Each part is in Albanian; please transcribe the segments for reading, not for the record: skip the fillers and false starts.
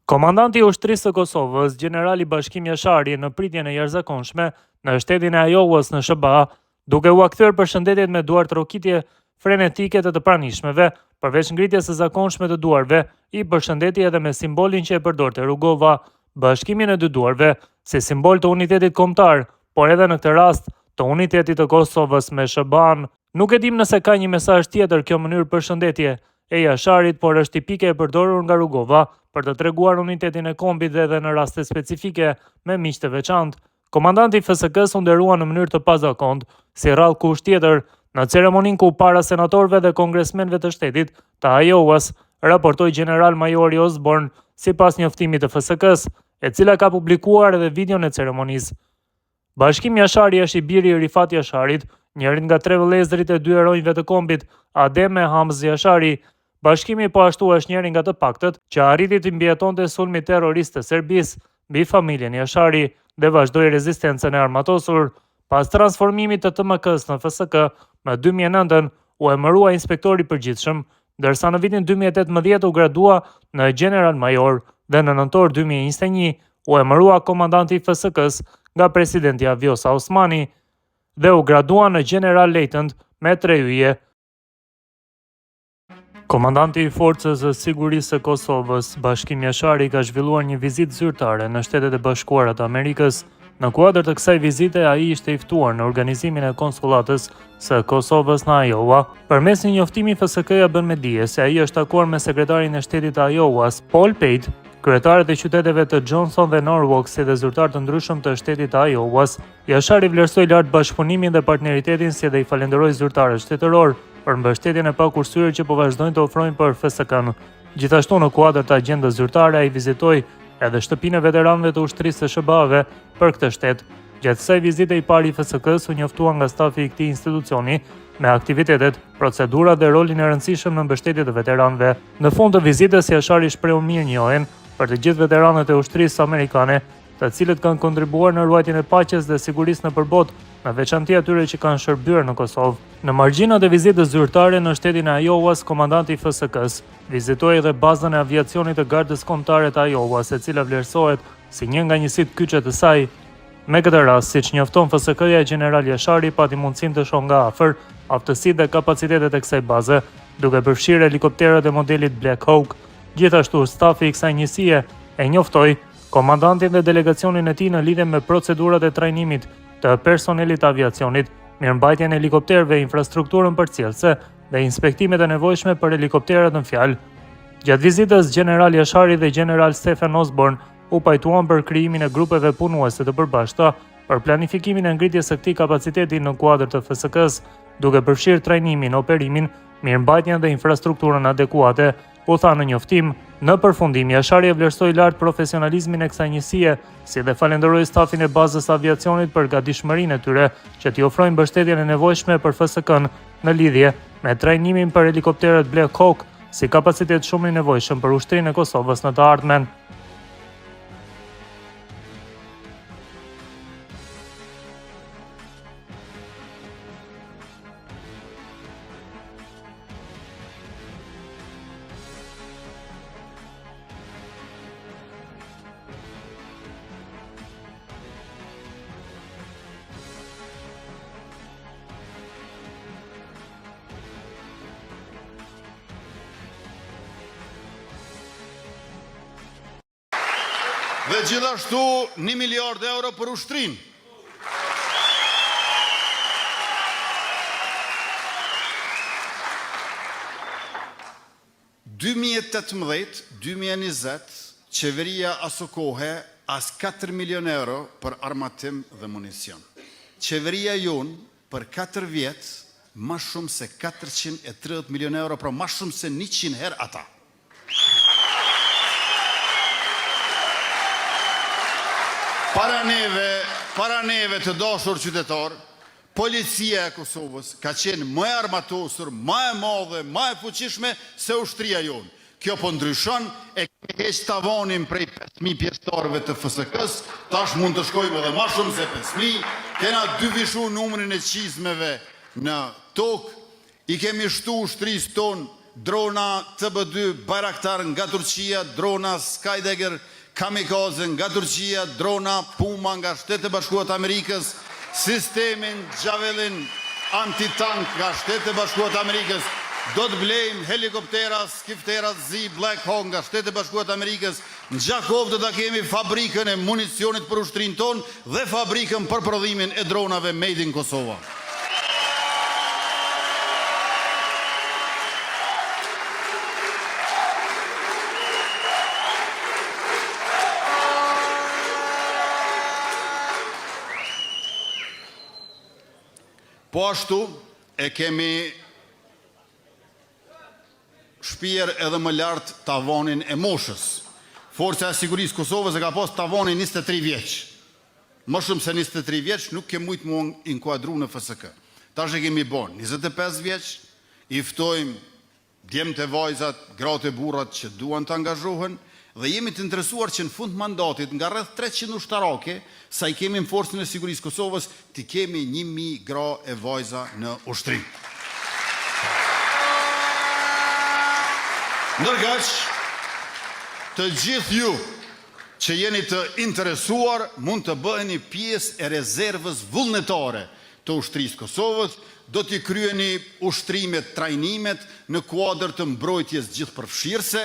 Komandanti i ushtrisë së Kosovës, generali Bashkim Jashari, në pritjen e jashtëzakonshme në shtetin e Ajovës në SBA, duke u kthyer përshëndetjet me duar trokitje frenetike të pranishmeve, përveç ngritjes së zakonshme të duarve, i përshëndeti edhe me simbolin që e përdorte Rugova, bashkimin e dy duarve, si simbol të unitetit kombëtar, por edhe në këtë rast të unitetit të Kosovës me SBA-n. Nuk e dim nëse ka një mesazh tjetër kjo mënyrë përshëndetje e Jasharit, por është tipike e përdorur nga Rugova për të treguar unitetin e kombit dhe edhe në raste specifike me miq të veçantë. Komandanti i FSK-s u nderua në mënyrë të pazakontë, si rrallë kusht tjetër, në ceremoninë ku para senatorëve dhe kongresmenëve të shtetit të Ajovës, raportoi general majori Osborne, sipas njoftimit të FSK-s, e cila ka publikuar edhe videon e ceremonisë. Bashkim Jashari është i biri i Rifat Jasharit, njërin nga 3 vëllezërit e 2 heronjve të kombit, Adem e Hamz Jashari. Bashkimi po ashtu është njëri nga të paktët që arriti të mbijetonte sulmi terrorist të Serbisë mbi familjen Jashari dhe vazhdoi rezistencën e armatosur. Pas transformimit të TMK-s në FSK, në 2009 u emërua inspektori përgjithshëm, ndërsa në vitin 2018 u gradua në general major dhe në nëntor 2021 u emërua komandanti i FSK-s nga presidenti Vjosa Osmani dhe u gradua në general lejtënd me 3 yje. Komandanti i Forcës së Sigurisë së Kosovës, Bashkim Jashari, ka zhvilluar një vizitë zyrtare në Shtetet e Bashkuara të Amerikës. Në kuadër të kësaj vizite, ai ishte i ftuar në organizimin e konsullatës së Kosovës në Iowa. Përmes një njoftimi, FSK-ja bën me dije se ai është takuar me sekretarin e shtetit të Iowas, Paul Pate, kryetarët e qyteteve të Johnson dhe Norwalk, si dhe zyrtar të ndryshëm të shtetit të Iowas. Jashari vlerësoi lart bashkëpunimin dhe partneritetin, si dhe i falenderoi zyrtarët shtetëror për mbështetjen e pakursyer që po vazhdojnë të ofrojnë për FSK-n. Gjithashtu, në kuadër të agjendës zyrtare, ai vizitoi edhe shtëpinë e veteranëve të ushtrisë së SBA-ve për këtë shtet. Gjatë kësaj vizite, i pari i FSK-s u njoftua nga stafi i këtij institucioni me aktivitetet, procedurat dhe rolin e rëndësishëm në mbështetje të veteranëve. Në fund të vizitës, Jashari shprehu mirënjohjen për të gjithë veteranët e ushtrisë amerikane, të cilët kanë kontribuar në ruajtjen e paqes dhe sigurisë nëpër botë, në veçanti atyre që kanë shërbyer në Kosovë. Në margjinat e vizitës zyrtare në shtetin e Iowas, komandanti i FSK-s vizitoi edhe bazën e aviacionit të Gardës Kombëtare të Iowas, e cila vlerësohet si një nga njësitë kyçe të saj. Me këtë rast, siç njofton FSK-ja, general Jashari pati mundësinë të shohë nga afër aftësitë dhe kapacitetet e kësaj baze, duke përfshirë helikopterët e modelit Black Hawk. Gjithashtu, stafi i kësaj njësie e njoftoi komandantin dhe delegacionin e tij në lidhje me procedurat e trajnimit të personelit të aviacionit, mirëmbajtjen e helikopterëve, infrastrukturën përcjellëse dhe inspektimet e nevojshme për helikopterët në fjalë. Gjatë vizitës, general Jashari dhe general Stephen Osborne u pajtuan për krijimin e grupeve punuese të përbashkëta për planifikimin e ngritjes së këtij kapaciteti në kuadër të FSK-s, duke përfshirë trajnimin, operimin, mirëmbajtjen dhe infrastrukturën adekuate, u tha në njoftim. Në përfundim, Jashari e vlerësoi lart profesionalizmin e kësaj njësie, si dhe falenderoi stafin e bazës aviacionit për gatishmërinë e tyre që t'i ofrojnë mbështetjen e nevojshme për FSK-n në lidhje me trajnimin për helikopterët Black Hawk, si kapacitet shumë i nevojshëm për ushtrinë e Kosovës në të ardhmen. Dhe gjithashtu 1 miliard euro për ushtrinë. në 2018-2020, qeveria asokohe as 4 milion euro për armatim dhe municion. Qeveria jonë për 4 vjetë ma shumë se 430 milion euro, pra ma shumë se 100 herë ata. Para neve të dashur qytetar, policia e Kosovës ka qenë më e armatosur, më e madhe, më e fuqishme se ushtria jonë. Kjo po ndryshon, e keq tavonin prej 5.000 pjesëtarëve të FSK-s, tash mund të shkojmë edhe më shumë se 5.000, kena dyfishu numrin e qizmeve në tokë, i kemi shtu ushtrisë tonë drona TB2 Bayraktar nga Turqia, drona Skydagger Kamikaze nga Turqia, drona Puma nga Shtetet e Bashkuara të Amerikës, sistemin Javelin anti-tank nga Shtetet e Bashkuara të Amerikës, do të blejmë helikoptera, skiftera Z Black Hawk nga Shtetet e Bashkuara të Amerikës. Në Gjakov do ta kemi fabrikën e municionit për ushtrinë tonë dhe fabrikën për prodhimin e dronave made in Kosova. Po ashtu e kemi shpier edhe më lartë tavonin e moshës. Forca e Sigurisë Kosovës e ka pas tavonin 23 vjeç. Më shumë se 23 vjeç nuk ke mujt mu inkuadru në FSK. Tash e kemi bon 25 vjeç, i ftojmë djemët e vajzat, gratë e burrat që duan të angazhohen, dhe jemi të interesuar që në fund mandatit nga rreth 300 ushtarake, sa i kemi në forcën e Sigurisë Kosovës, të kemi 1000 gra e vajza në ushtri. Ndërkaq, të gjithë ju që jeni të interesuar mund të bëheni pjesë e rezervës vullnetare të ushtrisë Kosovës, do t'i kryeni ushtrimet, trajnimet në kuadër të mbrojtjes gjithëpërfshirëse,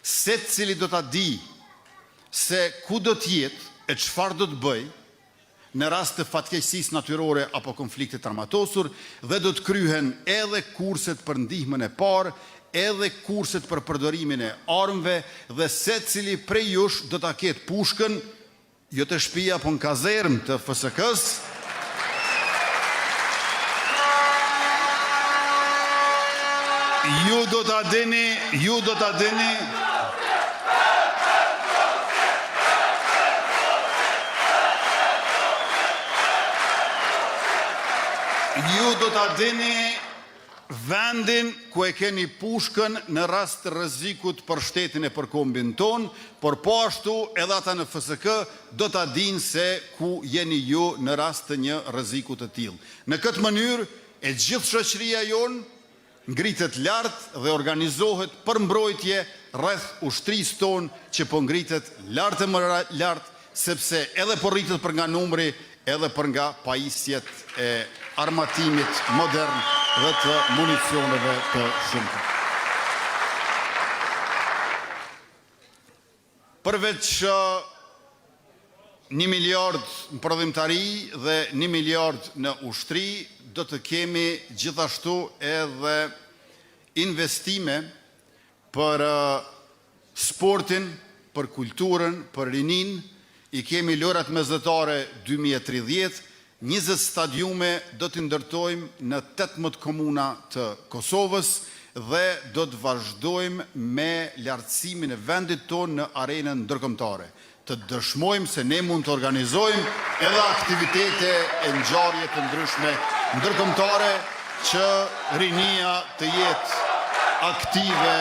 se cili do t'a di se ku do t'jetë e çfarë do t'bëj në rast të fatkeqësisë natyrore apo konfliktit armatosur, dhe do t'kryhen edhe kurset për ndihmën e parë, edhe kurset për përdorimin e armëve, dhe se cili prej jush do t'a ketë pushkën, jo të shtëpia apo në kazermë të FSK-s, ju do t'a dini, ju do t'a dini, vendin ku e keni pushkën në rast të rrezikut për shtetin e përkombin ton, por po ashtu edhe ata në FSK do t'a dinë se ku jeni ju në rast të një rreziku të tillë. Në këtë mënyrë e gjithë shoqëria jonë ngritet lart dhe organizohet për mbrojtje rreth ushtrisë tonë që po ngritet lart e më lart, sepse edhe po rritet për nga numri, edhe për nga pajisjet e armatimit modern dhe të municioneve të shumta. Përveç 1 miliard në prodhimtari dhe 1 miliard në ushtri, do të kemi gjithashtu edhe investime për sportin, për kulturën, për rinin. I kemi lojrat mesdhetare 2030, 20 stadiume do të ndërtojmë në 18 komuna të Kosovës dhe do të vazhdojmë me lartësimin e vendit tonë në arenën ndërkombëtare. Të dëshmojmë se ne mund të organizojmë edhe aktivitete e ngjarje të ndryshme ndërkombëtare që rinia të jetë aktive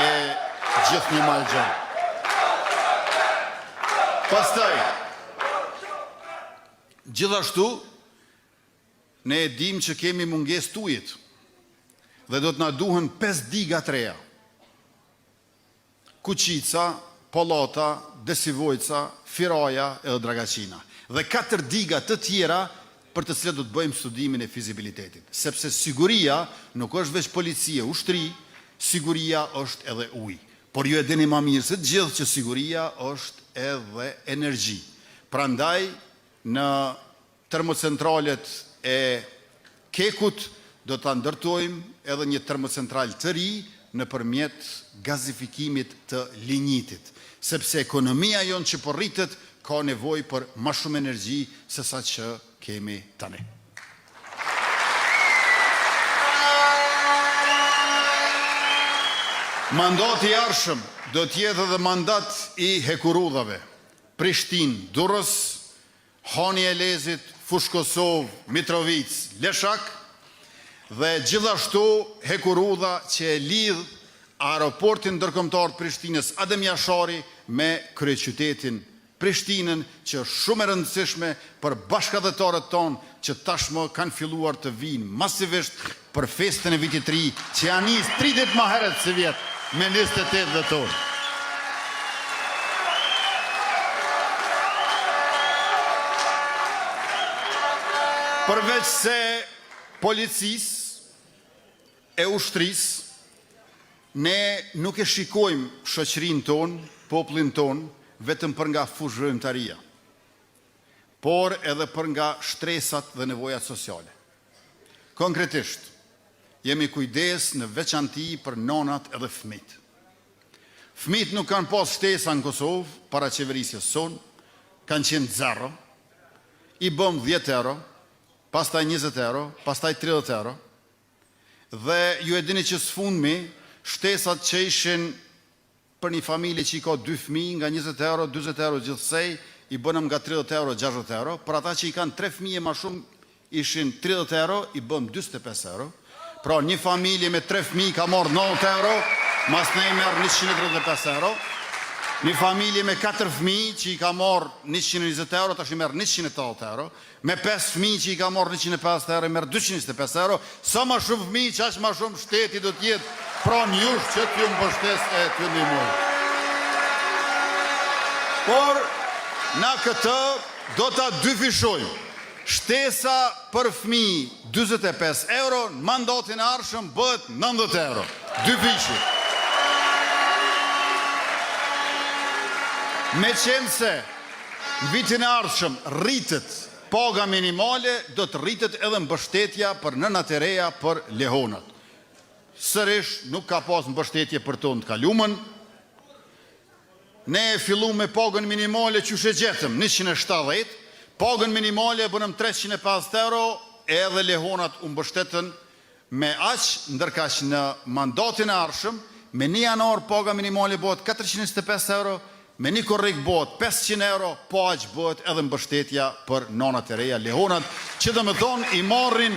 e gjithnjë më e gjatë. Pastaj, gjithashtu, ne e dim që kemi mungesë të ujit dhe do të na duhen 5 diga të reja. Kuqica, Pollota, Desivojca, Firaja edhe Dragaqina. Dhe 4 diga të tjera për të cilat do të bëjmë studimin e fizibilitetit. Sepse siguria nuk është veç policie, ushtri, siguria është edhe ujë. Por ju e dini më mirë se të gjithë që siguria është edhe energji. Prandaj, në termocentralet e Kekut do të ndërtojmë edhe një termocentral të ri nëpërmjet gazifikimit të linjitit, sepse ekonomia jonë që po rritet ka nevojë për më shumë energji se sa që kemi tani. Mandati i ardhshëm do të jetë edhe mandat i hekurudhave. Prishtinë, Durrës, Hani e Lezit, Fush Kosovë, Mitrovic, Leshak, dhe gjithashtu hekurudha që e lidh aeroportin ndërkombëtar të Prishtinës Adem Jashari me kryeqytetin Prishtinën, që është shumë e rëndësishme për bashkëdhetarët tonë që tashmë kanë filluar të vinë masivisht për festën e vitit të ri, që janë nisë 30 më herët se vjet me 28 dhjetor. Përveç se policisë e ushtrisë, ne nuk e shikojmë shoqërinë tonë, popullin tonë, vetëm për nga fushërimtaria, por edhe për nga shtresat dhe nevojat sociale. Konkretisht, jemi kujdes në veçanti për nonat edhe fëmijët. Fëmijët nuk kanë pas shtesa në Kosovë, para qeverisjes sonë, kanë qenë zero, i bëm 10 euro, pastaj 20 euro, pastaj 30 euro, dhe ju e dini që s'fundmi, shtesat që ishin për një familje që i ka 2 fëmijë nga 20 euro, 20 euro gjithsej, i bënëm nga 30 euro, 60 euro, për ata që i kanë 3 fëmijë ma shumë, ishin 30 euro, i bëm 25 euro, pra një familje me 3 fëmijë ka marrë 90 euro, mas ne i merë 135 euro, një familje me 4 fëmijë që i ka marrë 120 euro, tash i merë 180 euro, me 5 fëmijë që i ka marrë 150 euro, i merë 225 euro, sa ma shumë fëmijë, qaq ma shumë shteti do tjetë pranë jush që t'ju mbështes e t'ju ndihmoj. Por, na këtë do t'a dyfishojmë. Shtesa për fëmijë 25 euro, në mandatin e ardhshëm bëhet 90 euro. Dyfishi. Me qenë se në vitin e ardhshëm rritet paga minimale, do të rritet edhe mbështetja për nënat e reja për lehonat. Sërish nuk ka pas mbështetje për tonë të kalumën. Ne e fillu me pagën minimale që shë gjetëm 170, pagën minimale bënëm 350 euro, edhe lehonat u mbështetën me aq, ndërka që në mandatin e ardhshëm, me 1 janar paga minimale bëhet 425 euro, me 1 korrik bëhet 500 euro, po aq bëhet edhe mbështetja për nanat e reja, lehonat, që dhe më thonë i marrin